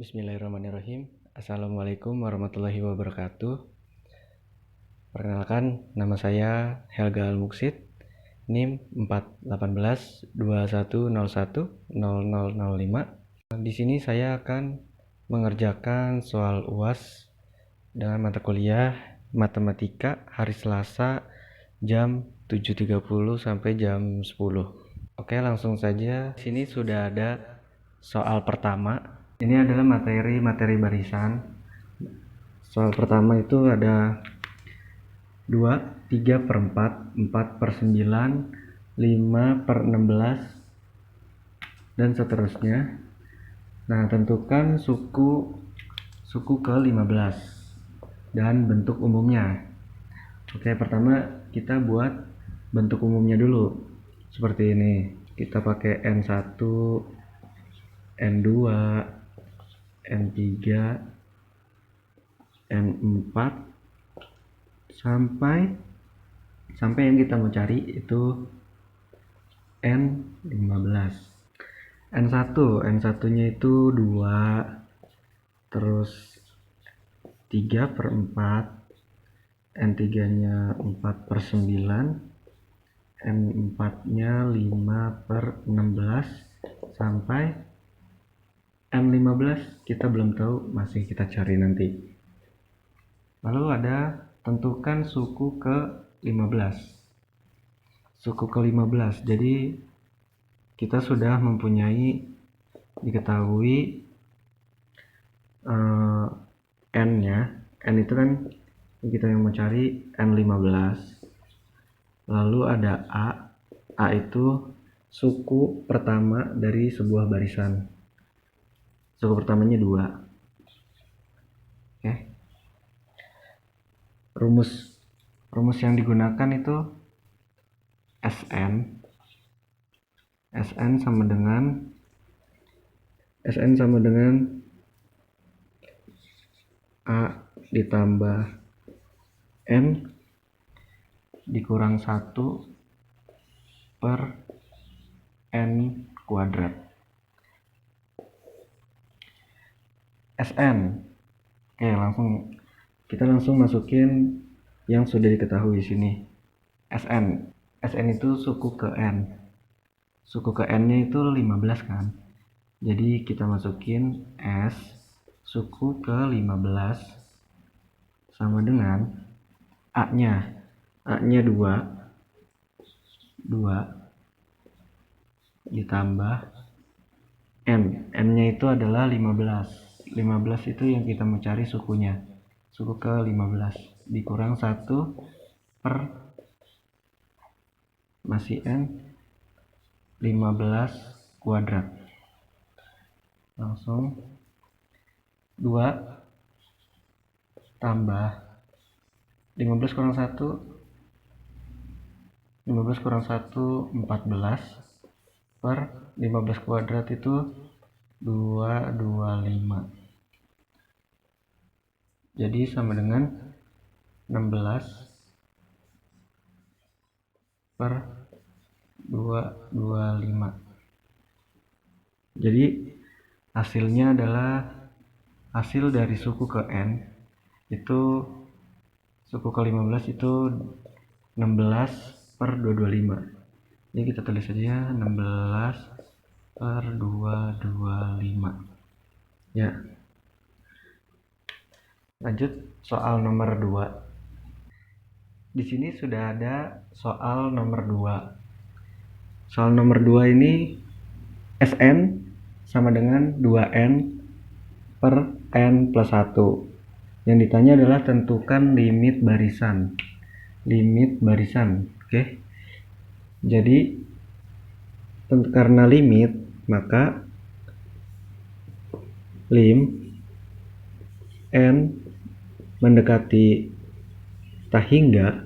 Bismillahirrahmanirrahim. Assalamualaikum warahmatullahi wabarakatuh. Perkenalkan, nama saya Helga Al-Muksid, NIM 41821010005. Di sini saya akan mengerjakan soal UAS dengan mata kuliah Matematika hari Selasa jam 7.30 sampai jam 10. Oke, langsung saja. Di sini sudah ada soal pertama. Ini adalah materi barisan. Soal pertama itu ada 2, 3 per 4, 4 per 9, 5 per 16, dan seterusnya. Nah, tentukan suku ke-15 dan bentuk umumnya. Oke, pertama kita buat bentuk umumnya dulu. Seperti ini. Kita pakai N1, N2, N3, N4 sampai yang kita mau cari itu N15. N1 nya itu 2, terus 3 per 4, N3 nya 4 per 9, N4 nya 5 per 16 sampai N15 kita belum tahu, masih kita cari nanti. Lalu ada tentukan suku ke-15. Suku ke-15. Jadi kita sudah diketahui N-nya. N itu kan kita yang mau cari N15. Lalu ada A. A itu suku pertama dari sebuah barisan. Suku pertamanya 2. Oke. Rumus yang digunakan itu SN. SN sama dengan A ditambah N dikurang 1 per N kuadrat. SN. Oke, kita langsung masukin yang sudah diketahui sini. SN itu suku ke N. Suku ke N-nya itu 15 kan. Jadi kita masukin S suku ke 15 sama dengan A-nya. A-nya 2 ditambah N. N-nya itu adalah 15. 15 itu yang kita mencari sukunya. Suku ke-15 dikurang 1 per masih N 15 kuadrat. Langsung 2 tambah 15 kurang 1 14 per 15 kuadrat itu 225. Jadi sama dengan 16 per 225. Jadi hasilnya adalah hasil dari suku ke N itu suku ke-15 itu 16 per 225. Jadi kita tulis saja 16 per 225. Ya. Lanjut soal nomor 2. Di sini sudah ada soal nomor 2. Soal nomor 2 ini SN sama dengan 2N per N plus 1. Yang ditanya adalah tentukan limit barisan. Oke. Jadi karena limit, maka lim N mendekati tak hingga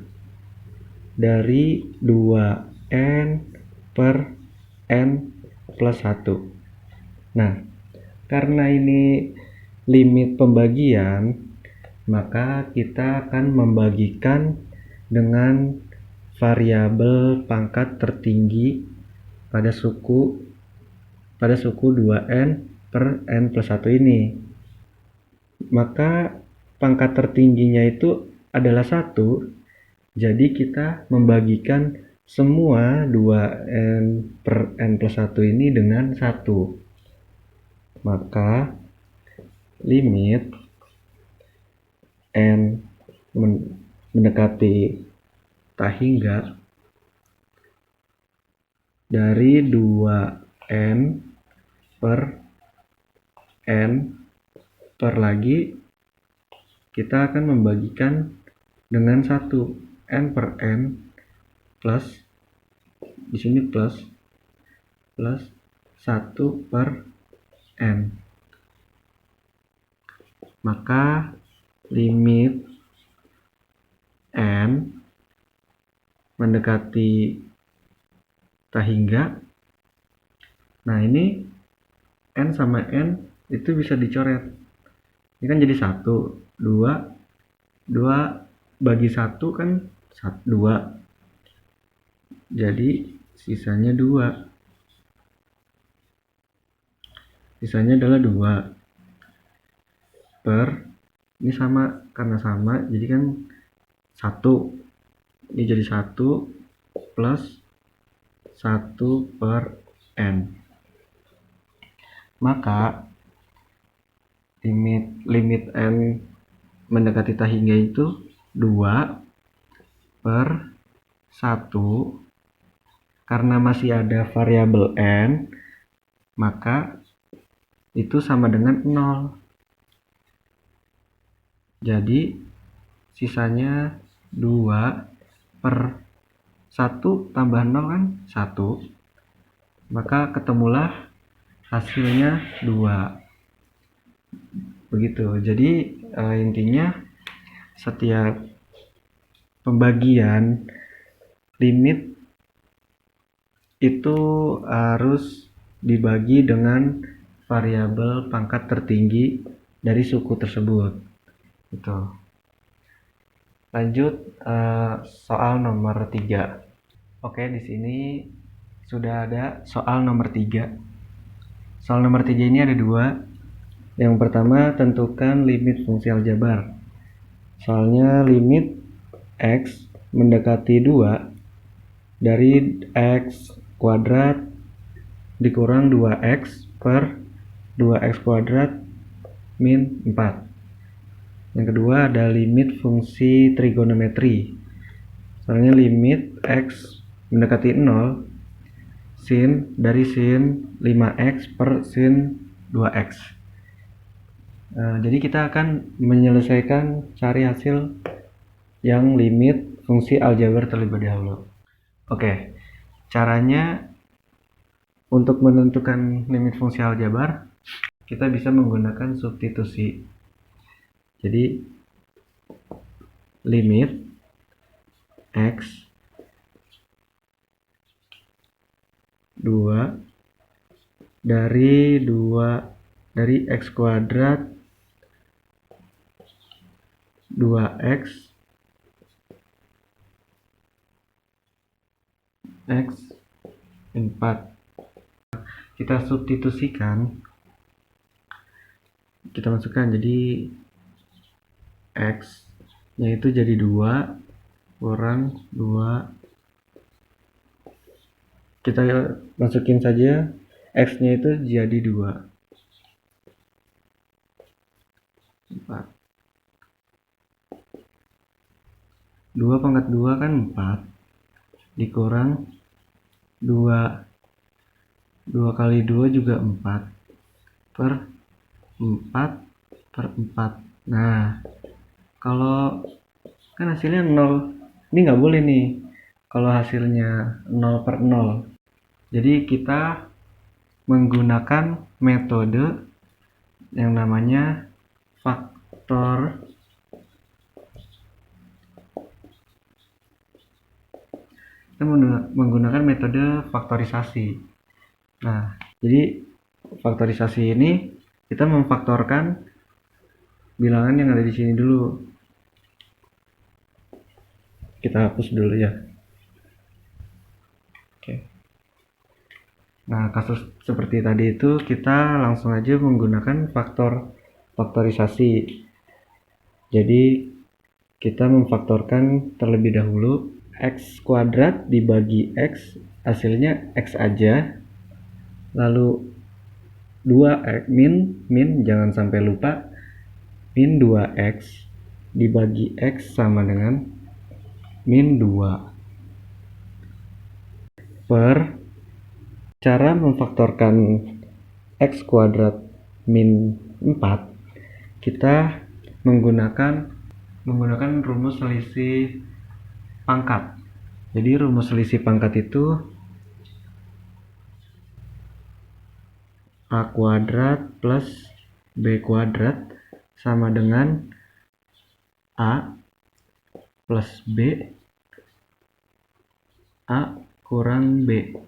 dari 2N per N plus 1. Nah, karena ini limit pembagian, maka kita akan membagikan dengan variabel pangkat tertinggi pada suku 2N per n plus 1 ini. Maka pangkat tertingginya itu adalah 1, jadi kita membagikan semua 2n per n plus 1 ini dengan 1. Maka limit n mendekati tak hingga dari 2n per n per lagi kita akan membagikan dengan 1, n per n plus, di sini plus 1 per n. Maka limit n mendekati tak hingga, nah ini n sama n itu bisa dicoret. Ini kan jadi 1, 2 bagi 1 kan 2, jadi sisanya 2, sisanya adalah 2 per, ini sama, karena sama jadi kan 1, ini jadi 1 plus 1 per n. Maka limit n mendekati tak hingga itu 2 per 1, karena masih ada variabel n, maka itu sama dengan 0. Jadi sisanya 2 per 1 tambah 0 kan 1, maka ketemulah hasilnya 2. Begitu. Jadi intinya setiap pembagian limit itu harus dibagi dengan variabel pangkat tertinggi dari suku tersebut. Gitu. Lanjut soal nomor 3. Oke, di sini sudah ada soal nomor 3. Soal nomor 3 ini ada 2. Yang pertama, tentukan limit fungsi aljabar. Soalnya limit x mendekati 2 dari x kuadrat dikurang 2x per 2x kuadrat min 4. Yang kedua ada limit fungsi trigonometri. Soalnya limit x mendekati 0 sin dari sin 5x per sin 2x. Jadi kita akan menyelesaikan cari hasil yang limit fungsi aljabar terlebih dahulu. Oke, caranya untuk menentukan limit fungsi aljabar kita bisa menggunakan substitusi. Jadi limit x 2 dari x kuadrat 2x x 4. Kita substitusikan, kita masukkan, jadi x nya itu jadi 2 kurang 2, kita masukin saja x nya itu jadi 2, 4. 2 pangkat 2 kan 4 dikurang 2 kali 2 juga 4 per 4 per 4. Nah, kalau kan hasilnya 0, ini nggak boleh nih kalau hasilnya 0 per 0. Jadi kita menggunakan metode yang namanya faktor menggunakan metode faktorisasi. Nah, jadi faktorisasi ini kita memfaktorkan bilangan yang ada di sini dulu. Kita hapus dulu ya. Oke. Nah, kasus seperti tadi itu kita langsung aja menggunakan faktorisasi. Jadi kita memfaktorkan terlebih dahulu x kuadrat dibagi x, hasilnya x aja. Lalu 2x min jangan sampai lupa, min 2x dibagi x sama dengan min 2. Per cara memfaktorkan x kuadrat min 4, kita menggunakan rumus selisih pangkat. Jadi rumus selisih pangkat itu a kuadrat plus b kuadrat sama dengan a plus b, a kurang b.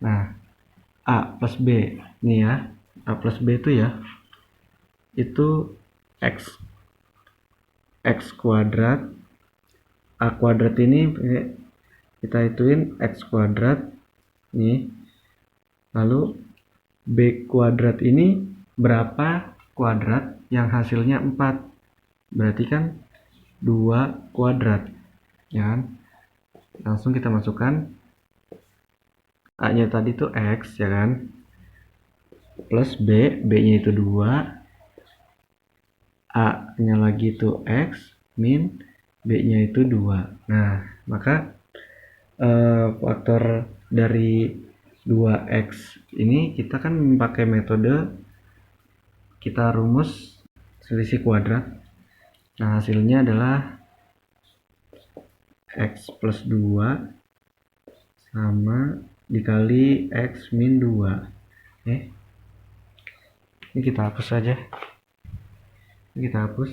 Nah, a plus b nih ya, a plus b itu ya, itu x kuadrat, a kuadrat ini kita hituin x kuadrat nih, lalu b kuadrat ini berapa kuadrat yang hasilnya 4, berarti kan 2 kuadrat ya kan. Langsung kita masukkan a nya tadi tuh x ya kan, plus b nya itu 2, a nya lagi itu x, min b nya itu 2. Nah, maka faktor dari 2x ini kita kan memakai metode kita rumus selisih kuadrat. Nah, hasilnya adalah x plus 2 sama dikali x min 2. Ini kita hapus saja. Kita hapus.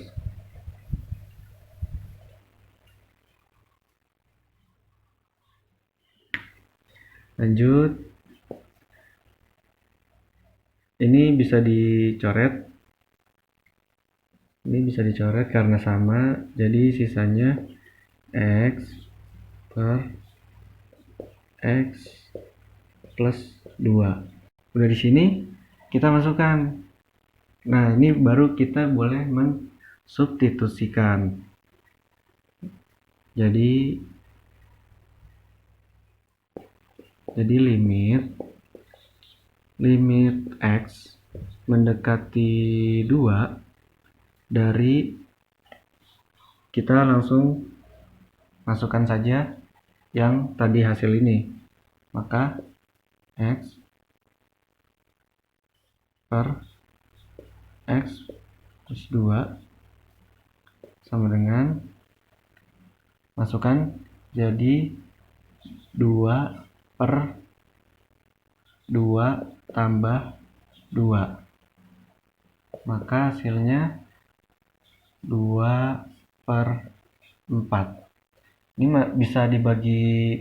Lanjut. Ini bisa dicoret. Ini bisa dicoret karena sama. Jadi sisanya x per x plus 2. Udah di sini kita masukkan. Nah, ini baru kita boleh mensubstitusikan. Jadi limit x mendekati 2 dari, kita langsung masukkan saja yang tadi hasil ini. Maka x per x plus 2 sama dengan, masukkan jadi 2 per 2 tambah 2. Maka hasilnya 2 per 4. Ini bisa dibagi,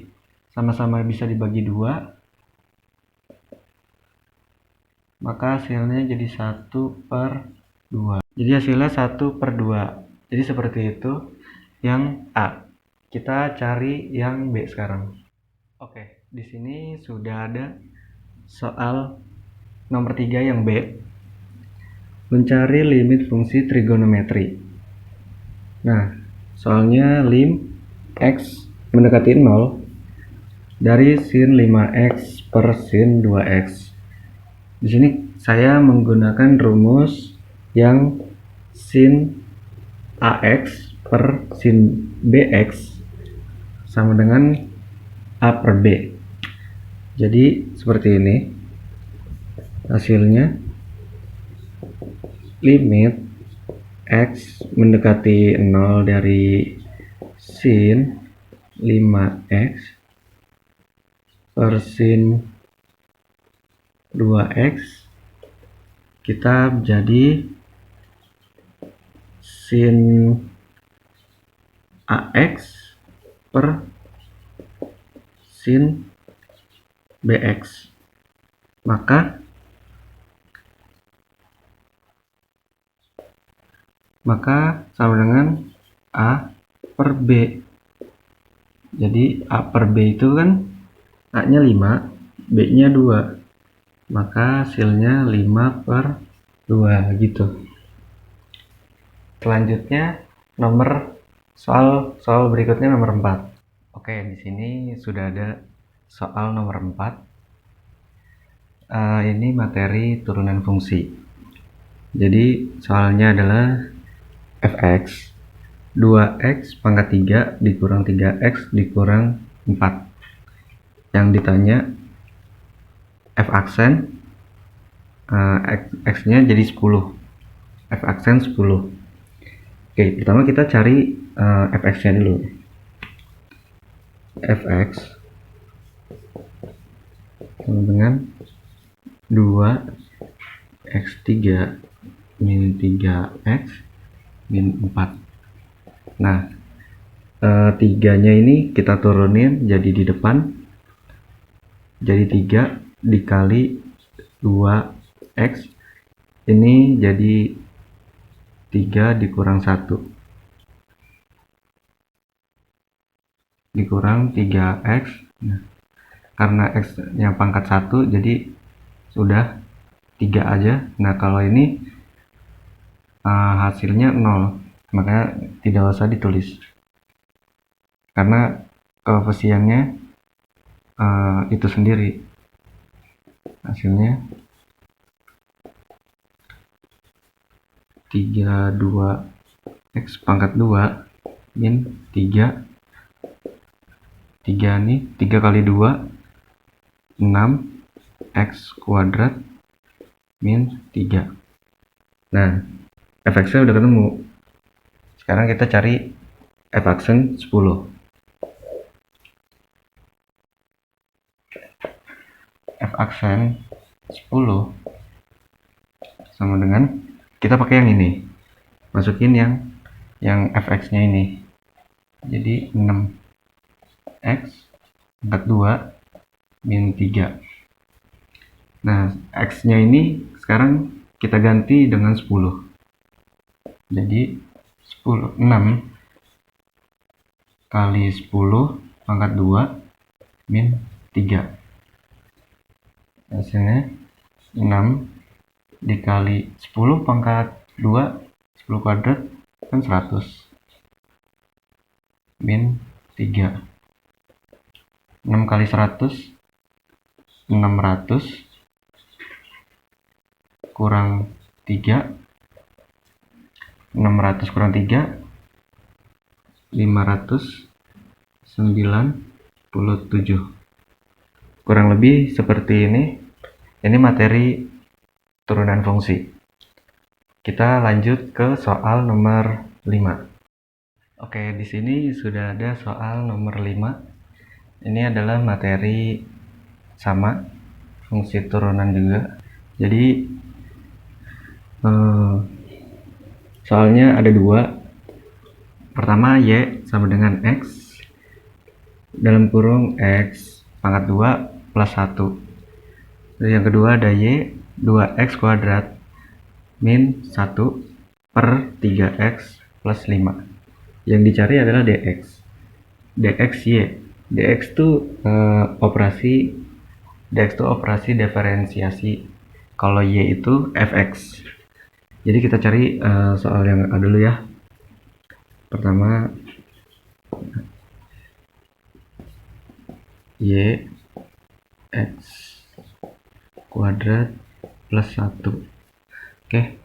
sama-sama bisa dibagi 2. Maka hasilnya jadi 1 per 2. Jadi hasilnya 1 per 2. Jadi seperti itu yang A. Kita cari yang B sekarang. Oke, di sini sudah ada soal nomor 3 yang B. Mencari limit fungsi trigonometri. Nah, soalnya lim x mendekati 0 dari sin 5x per sin 2x. Di sini saya menggunakan rumus yang sin ax per sin bx sama dengan a per b. Jadi seperti ini hasilnya. Limit x mendekati 0 dari sin 5x per sin 2x, kita jadi sin ax per sin bx. Maka sama dengan a per b. Jadi a per b itu kan a nya 5, B-nya 2, maka hasilnya 5/2 gitu. Selanjutnya soal berikutnya nomor 4. Oke, di sini sudah ada soal nomor 4. Ini materi turunan fungsi. Jadi soalnya adalah fx 2x pangkat 3 dikurang 3x dikurang 4. Yang ditanya f aksen, x-nya jadi 10, f aksen 10. Oke, pertama kita cari fx-nya dulu. Fx sama dengan 2x3 min 3x min 4. Nah, 3-nya ini kita turunin jadi di depan, jadi 3 dikali 2x, ini jadi 3 dikurang 1 dikurang 3x. Nah, karena x nya pangkat 1 jadi sudah 3 aja. Nah, kalau ini hasilnya 0, makanya tidak usah ditulis karena koefisiennya itu sendiri. Hasilnya 32x pangkat 2 min 3 nih 3 kali 2 6x kuadrat min 3. Nah, fx-nya udah ketemu. Sekarang kita cari f aksen 10. F aksen 10 sama dengan, kita pakai yang ini, masukin yang fx-nya ini, jadi 6x pangkat 2 min 3. Nah, x-nya ini sekarang kita ganti dengan 10. Jadi 6 kali 10 pangkat 2 min 3. Hasilnya 6 dikali 10 pangkat 2, 10 kuadrat kan 100 min 3. 6 kali 100 600 kurang 3, 600 kurang 3 597. Kurang lebih seperti ini. Ini materi turunan fungsi. Kita lanjut ke soal nomor 5. Oke, di sini sudah ada soal nomor 5. Ini adalah materi sama, fungsi turunan juga. Jadi soalnya ada 2. Pertama, y sama dengan x dalam kurung x pangkat 2 plus 1. Dan yang kedua ada y 2x kuadrat min 1 per 3x plus 5. Yang dicari adalah dx. dx y. dx itu operasi diferensiasi. Kalau y itu fx. Jadi kita cari soal yang A dulu ya. Pertama, y x kuadrat plus 1. Oke.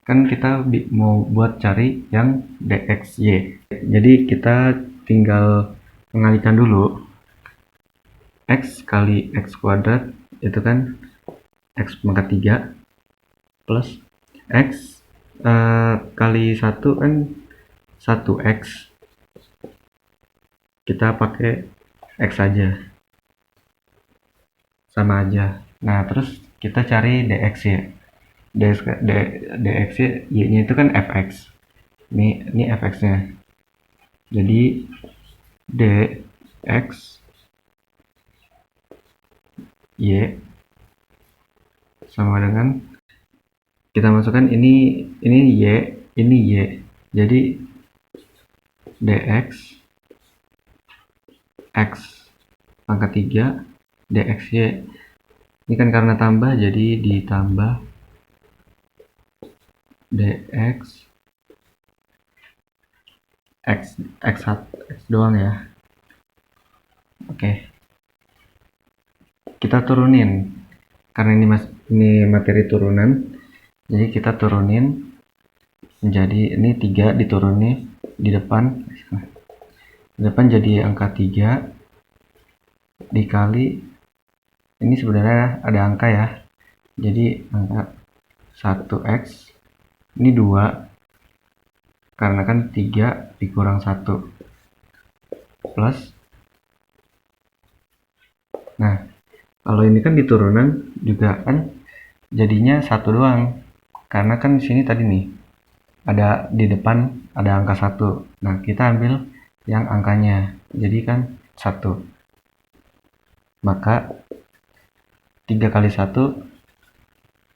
Kan kita mau buat cari yang dxy. Jadi kita tinggal mengalihkan dulu. X kali x kuadrat itu kan x pangkat 3 plus x kali 1 kan 1x. Kita pakai x aja, sama aja. Nah, terus kita cari dxy. dxy y-nya itu kan fx. Ini fx-nya. Jadi dx y sama dengan, kita masukkan ini y, ini y. Jadi dx x pangkat 3 dxy. Ini kan karena tambah, jadi ditambah dx x doang ya. Oke, kita turunin karena ini materi turunan, jadi kita turunin menjadi ini 3 diturunin di depan jadi angka 3 dikali ini sebenarnya ada angka ya, jadi angka 1x ini 2 karena kan 3 dikurang 1 plus. Nah, kalau ini kan di turunan juga kan jadinya 1 doang karena kan di sini tadi nih ada di depan ada angka 1. Nah, kita ambil yang angkanya, jadi kan 1. Maka 3 kali 1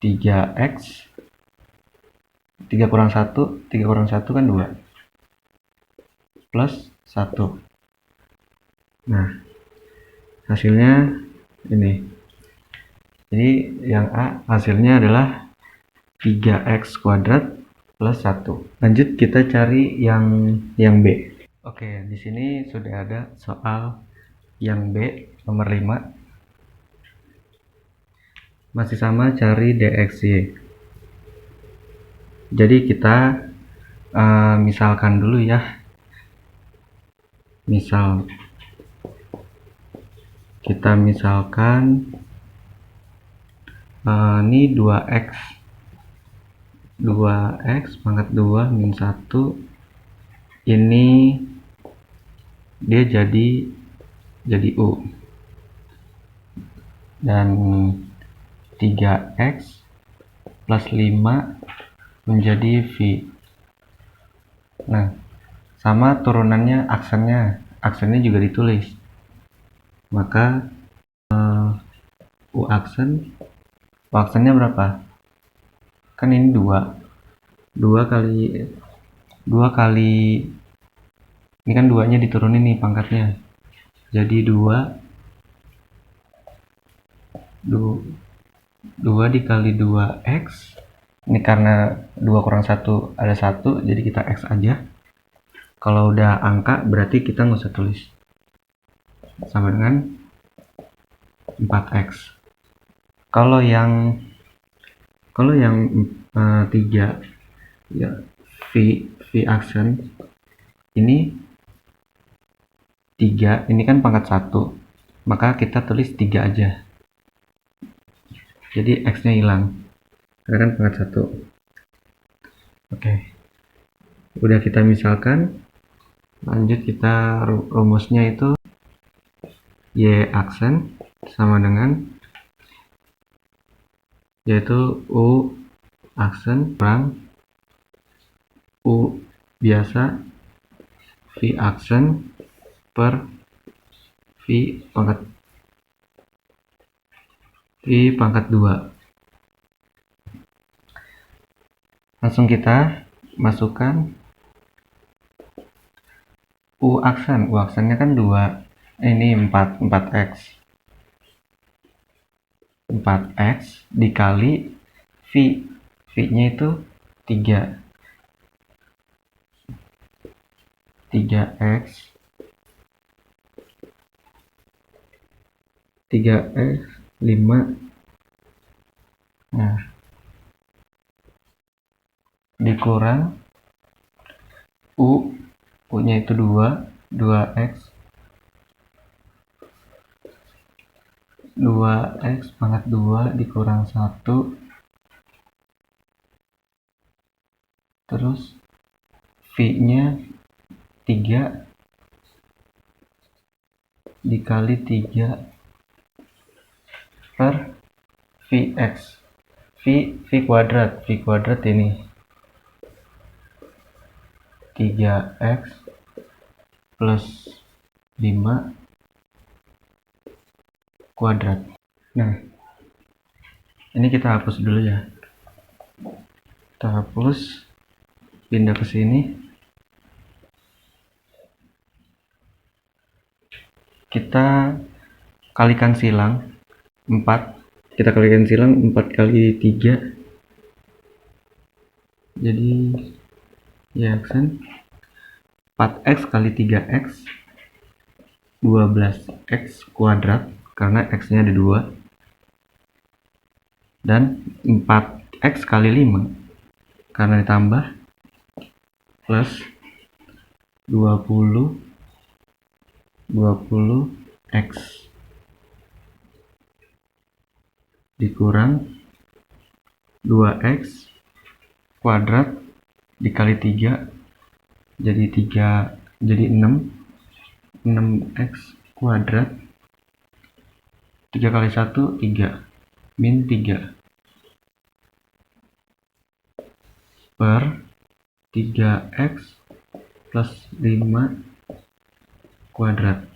3x, 3 kurang 1 kan 2 plus 1. Nah, hasilnya ini. Jadi yang A hasilnya adalah 3x kuadrat plus 1. Lanjut kita cari yang B. Oke, di sini sudah ada soal yang B nomor 5. Masih sama, cari dxy. Jadi kita misalkan dulu ya. Kita misalkan ini 2x pangkat 2 min 1 ini dia jadi U, dan 3x plus 5 menjadi V. Nah, sama turunannya aksennya juga ditulis, maka U aksennya berapa? Kan ini 2 kali ini kan 2-nya diturunin nih pangkatnya, jadi 2 dikali 2x. Ini karena 2 kurang 1 ada 1, jadi kita x aja. Kalau udah angka berarti kita nggak usah tulis, sama dengan 4x. Kalau yang 3 ya, V aksen ini 3, ini kan pangkat 1, maka kita tulis 3 aja, jadi x nya hilang karena kan pangkat 1. Oke, udah kita misalkan. Lanjut kita rumusnya itu y aksen sama dengan yaitu U aksen kurang U biasa V aksen per V pangkat 2. Langsung kita masukkan U aksennya kan 2, ini 4x dikali V nya itu 3x 5. Nah, dikurang U nya itu 2x pangkat 2 dikurang 1, terus V nya 3 dikali 3 per Vx V kuadrat ini 3x plus 5 kuadrat. Nah, ini kita hapus dulu ya. Kita hapus, pindah ke sini. Kita kalikan silang 4, kita kalikan silang 4 kali 3, jadi ya kan 4x kali 3x 12x kuadrat karena x nya ada 2, dan 4x kali 5 karena ditambah plus 20x dikurang 2x kuadrat dikali 3 jadi 6x kuadrat, 3 kali 1 3 min 3 per 3x plus 5 kuadrat.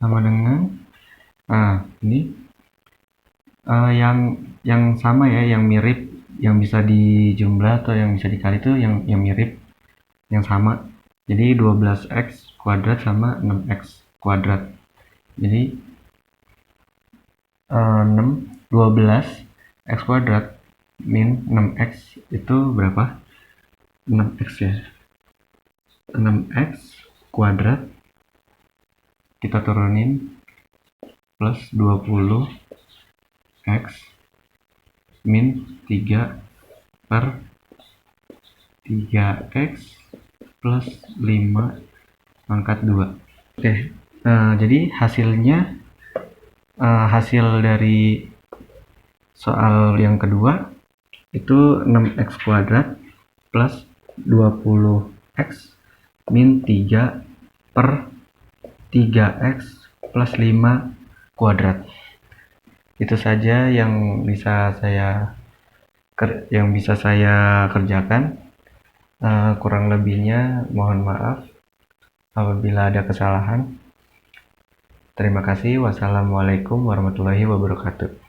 Sama dengan ini yang sama ya, yang mirip, yang bisa dijumlah atau yang bisa dikali itu yang mirip, yang sama. Jadi 12x kuadrat sama 6x kuadrat. Jadi 12x kuadrat min 6x itu berapa? 6x ya. 6x kuadrat kita turunin plus 20x min 3 per 3x plus 5 pangkat 2. Oke, jadi hasilnya, hasil dari soal yang kedua itu 6x kuadrat plus 20x min 3 per 3x plus 5 kuadrat. Itu saja yang bisa saya kerjakan. Kurang lebihnya mohon maaf apabila ada kesalahan. Terima kasih. Wassalamualaikum warahmatullahi wabarakatuh.